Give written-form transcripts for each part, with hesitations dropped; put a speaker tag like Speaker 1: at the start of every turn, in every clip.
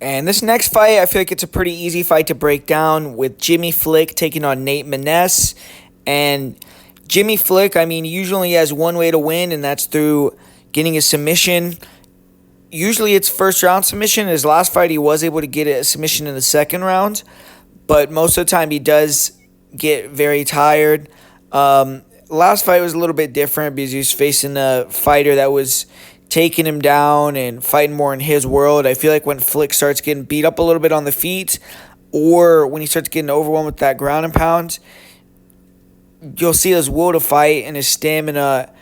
Speaker 1: And this next fight, I feel like it's a pretty easy fight to break down with Jimmy Flick taking on Nate Maness. And Jimmy Flick, I mean, usually has one way to win, and that's through getting a submission. Usually it's first round submission. His last fight, he was able to get a submission in the second round, but most of the time he does get very tired. Last fight was a little bit different because he was facing a fighter that was taking him down and fighting more in his world. I feel like when Flick starts getting beat up a little bit on the feet, or when he starts getting overwhelmed with that ground and pound, you'll see his will to fight and his stamina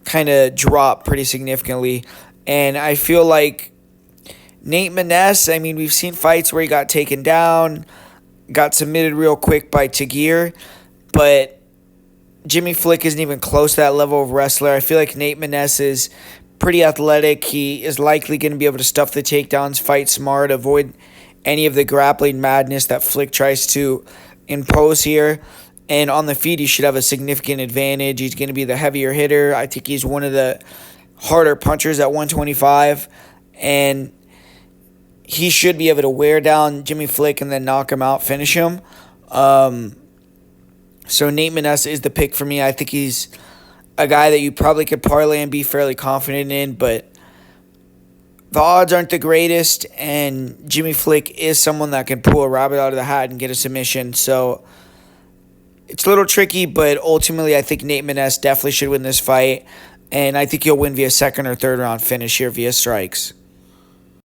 Speaker 1: kind of drop pretty significantly. And I feel like Nate Maness, I mean, we've seen fights where he got taken down, got submitted real quick by Tagir, but Jimmy Flick isn't even close to that level of wrestler. I feel like Nate Maness is pretty athletic. He is likely going to be able to stuff the takedowns, fight smart, avoid any of the grappling madness that Flick tries to impose here. And on the feet, he should have a significant advantage. He's going to be the heavier hitter. I think he's one of the harder punchers at 125. And he should be able to wear down Jimmy Flick and then knock him out, finish him. So Nate Maness is the pick for me. I think he's a guy that you probably could parlay and be fairly confident in, but the odds aren't the greatest, and Jimmy Flick is someone that can pull a rabbit out of the hat and get a submission. So it's a little tricky, but ultimately I think Nate Maness definitely should win this fight, and I think he'll win via second or third round finish here via strikes.